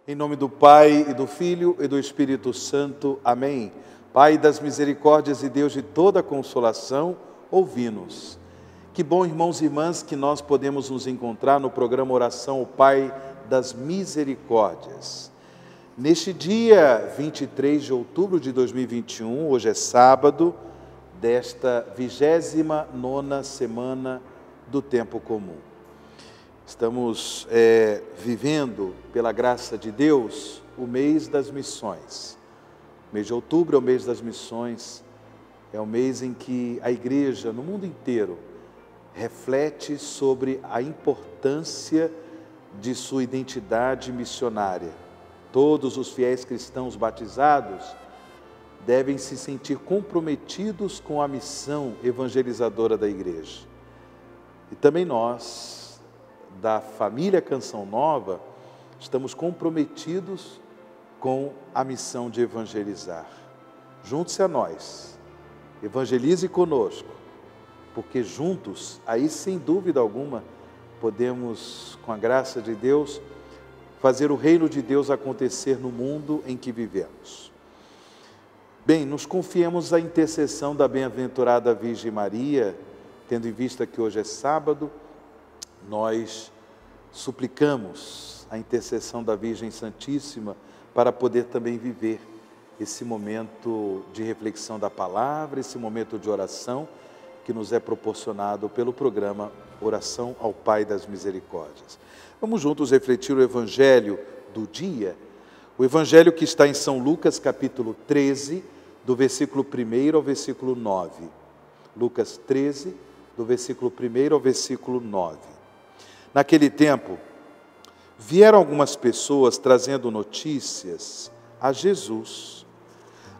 Em nome do Pai, e do Filho, e do Espírito Santo. Amém. Pai das misericórdias e Deus de toda consolação, ouvi-nos. Que bom, irmãos e irmãs, que nós podemos nos encontrar no programa Oração ao Pai das Misericórdias. Neste dia 23 de outubro de 2021, hoje é sábado, desta 29ª semana do Tempo Comum. Estamos vivendo, pela graça de Deus, o mês das missões. O mês de outubro é o mês das missões, é o mês em que a igreja, no mundo inteiro, reflete sobre a importância de sua identidade missionária. Todos os fiéis cristãos batizados devem se sentir comprometidos com a missão evangelizadora da igreja. E também nós, da família Canção Nova, estamos comprometidos com a missão de evangelizar. Junte-se a nós, evangelize conosco, porque juntos, aí sem dúvida alguma, podemos, com a graça de Deus, fazer o reino de Deus acontecer no mundo em que vivemos. Bem, nos confiemos à intercessão da bem-aventurada Virgem Maria, tendo em vista que hoje é sábado, nós suplicamos a intercessão da Virgem Santíssima para poder também viver esse momento de reflexão da palavra, esse momento de oração que nos é proporcionado pelo programa Oração ao Pai das Misericórdias. Vamos juntos refletir o Evangelho do dia, o Evangelho que está em São Lucas, capítulo 13, do versículo 1 ao versículo 9. Lucas 13, do versículo 1 ao versículo 9. Naquele tempo, vieram algumas pessoas trazendo notícias a Jesus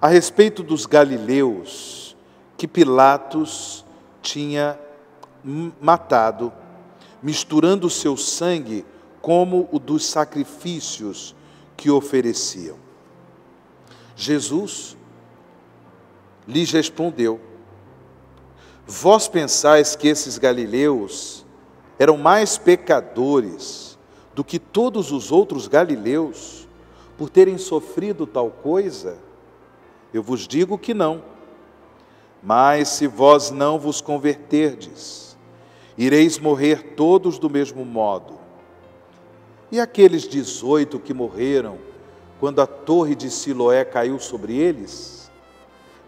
a respeito dos galileus que Pilatos tinha matado, misturando o seu sangue como o dos sacrifícios que ofereciam. Jesus lhes respondeu: vós pensais que esses galileus eram mais pecadores do que todos os outros galileus por terem sofrido tal coisa? Eu vos digo que não. Mas se vós não vos converterdes, ireis morrer todos do mesmo modo. E aqueles 18 que morreram quando a torre de Siloé caiu sobre eles?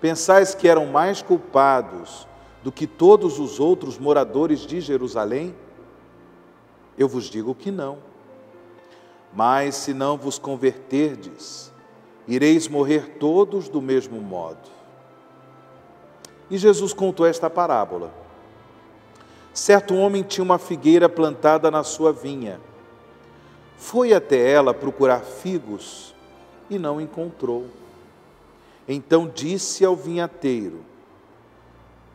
Pensais que eram mais culpados do que todos os outros moradores de Jerusalém? Eu vos digo que não. Mas se não vos converterdes, ireis morrer todos do mesmo modo. E Jesus contou esta parábola. Certo homem tinha uma figueira plantada na sua vinha. Foi até ela procurar figos e não encontrou. Então disse ao vinhateiro: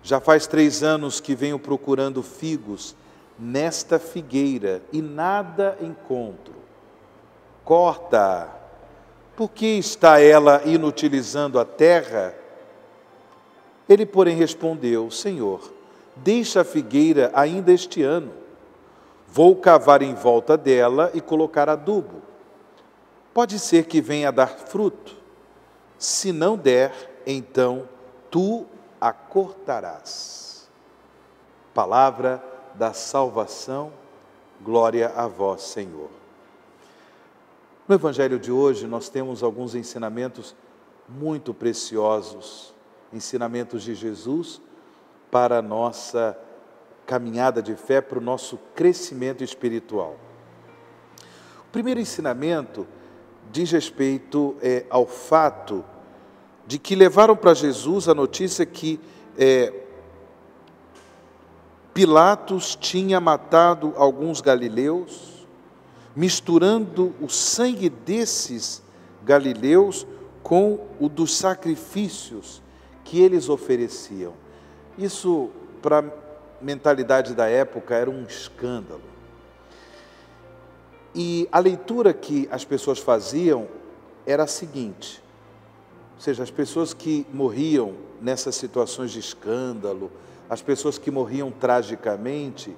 já faz 3 anos que venho procurando figos nesta figueira e nada encontro. Corta-a, porque está ela inutilizando a terra? Ele, porém, respondeu: Senhor, deixa a figueira ainda este ano. Vou cavar em volta dela e colocar adubo. Pode ser que venha a dar fruto. Se não der, então tu a cortarás. Palavra da salvação, glória a vós, Senhor. No Evangelho de hoje, nós temos alguns ensinamentos muito preciosos, ensinamentos de Jesus para a nossa caminhada de fé, para o nosso crescimento espiritual. O primeiro ensinamento diz respeito ao fato de que levaram para Jesus a notícia que Pilatos tinha matado alguns galileus, misturando o sangue desses galileus com o dos sacrifícios que eles ofereciam. Isso, para a mentalidade da época, era um escândalo. E a leitura que as pessoas faziam era a seguinte, ou seja, as pessoas que morriam nessas situações de escândalo, as pessoas que morriam tragicamente,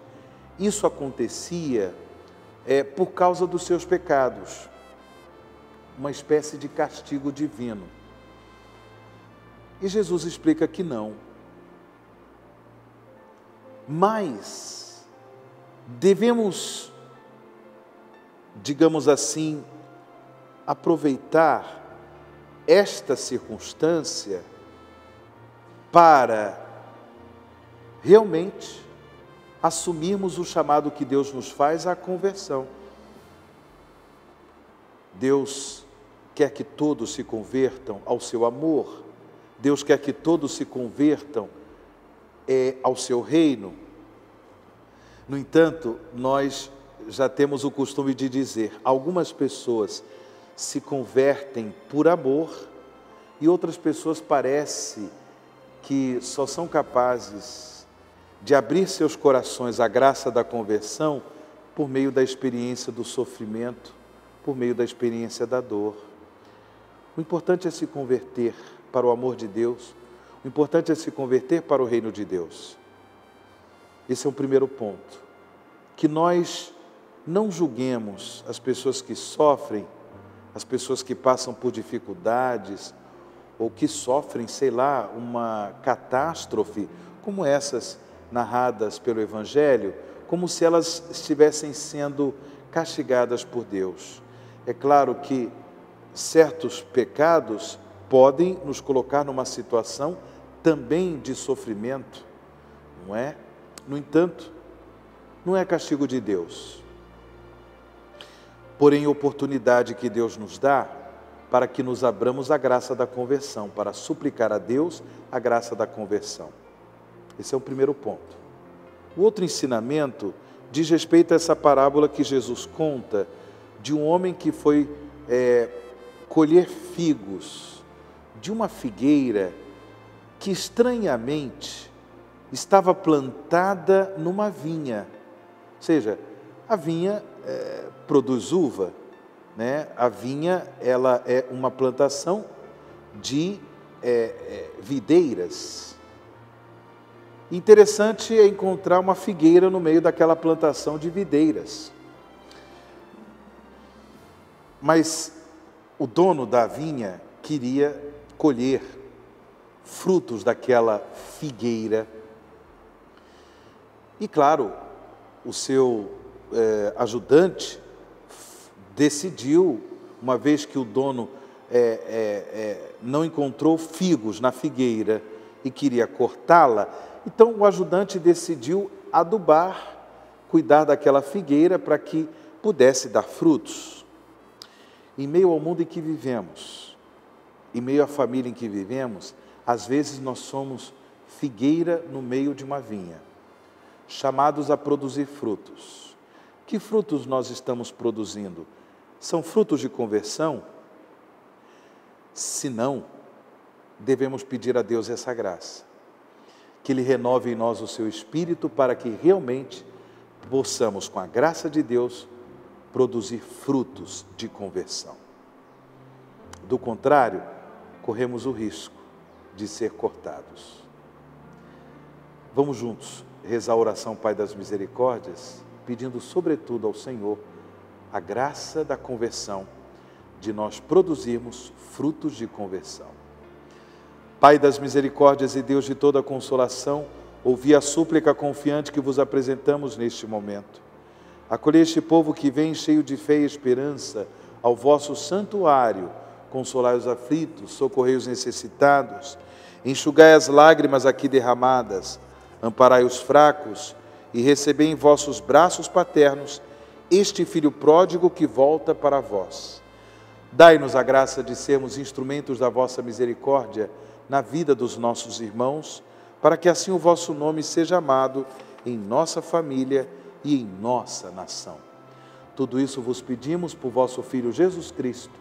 isso acontecia por causa dos seus pecados, uma espécie de castigo divino. E Jesus explica que não. Mas devemos, digamos assim, aproveitar esta circunstância para realmente assumirmos o chamado que Deus nos faz à conversão. Deus quer que todos se convertam ao seu amor. Deus quer que todos se convertam ao seu reino. No entanto, nós já temos o costume de dizer, algumas pessoas se convertem por amor e outras pessoas parece que só são capazes de abrir seus corações à graça da conversão por meio da experiência do sofrimento, por meio da experiência da dor. O importante é se converter para o amor de Deus, o importante é se converter para o reino de Deus. Esse é o primeiro ponto. Que nós não julguemos as pessoas que sofrem, as pessoas que passam por dificuldades, ou que sofrem, sei lá, uma catástrofe, como essas narradas pelo Evangelho, como se elas estivessem sendo castigadas por Deus. É claro que certos pecados podem nos colocar numa situação também de sofrimento, não é? No entanto, não é castigo de Deus, porém oportunidade que Deus nos dá para que nos abramos à graça da conversão, para suplicar a Deus a graça da conversão. Esse é o primeiro ponto. O outro ensinamento diz respeito a essa parábola que Jesus conta de um homem que foi colher figos de uma figueira que estranhamente estava plantada numa vinha. Ou seja, a vinha produz uva, né? A vinha ela é uma plantação de videiras. Interessante é encontrar uma figueira no meio daquela plantação de videiras. Mas o dono da vinha queria colher frutos daquela figueira. E claro, o seu ajudante decidiu, uma vez que o dono não encontrou figos na figueira e queria cortá-la, então o ajudante decidiu adubar, cuidar daquela figueira para que pudesse dar frutos. Em meio ao mundo em que vivemos, em meio à família em que vivemos, às vezes nós somos figueira no meio de uma vinha, chamados a produzir frutos. Que frutos nós estamos produzindo? São frutos de conversão? Se não, devemos pedir a Deus essa graça, que Ele renove em nós o seu espírito para que realmente possamos, com a graça de Deus, produzir frutos de conversão. Do contrário, corremos o risco de ser cortados. Vamos juntos rezar a oração Pai das Misericórdias, pedindo sobretudo ao Senhor a graça da conversão, de nós produzirmos frutos de conversão. Pai das misericórdias e Deus de toda consolação, ouvi a súplica confiante que vos apresentamos neste momento. Acolhei este povo que vem cheio de fé e esperança ao vosso santuário, consolai os aflitos, socorrei os necessitados, enxugai as lágrimas aqui derramadas, amparai os fracos e recebei em vossos braços paternos este filho pródigo que volta para vós. Dai-nos a graça de sermos instrumentos da vossa misericórdia na vida dos nossos irmãos, para que assim o vosso nome seja amado em nossa família e em nossa nação. Tudo isso vos pedimos por vosso Filho Jesus Cristo,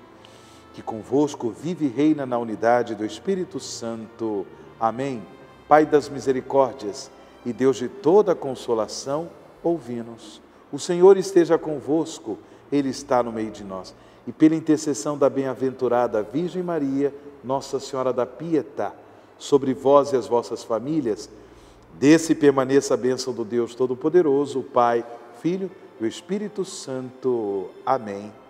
que convosco vive e reina na unidade do Espírito Santo. Amém. Pai das misericórdias e Deus de toda consolação, ouvi-nos. O Senhor esteja convosco, Ele está no meio de nós. E pela intercessão da bem-aventurada Virgem Maria, Nossa Senhora da Pietá, sobre vós e as vossas famílias, desça e permaneça a bênção do Deus Todo-Poderoso, o Pai, Filho do Espírito Santo. Amém.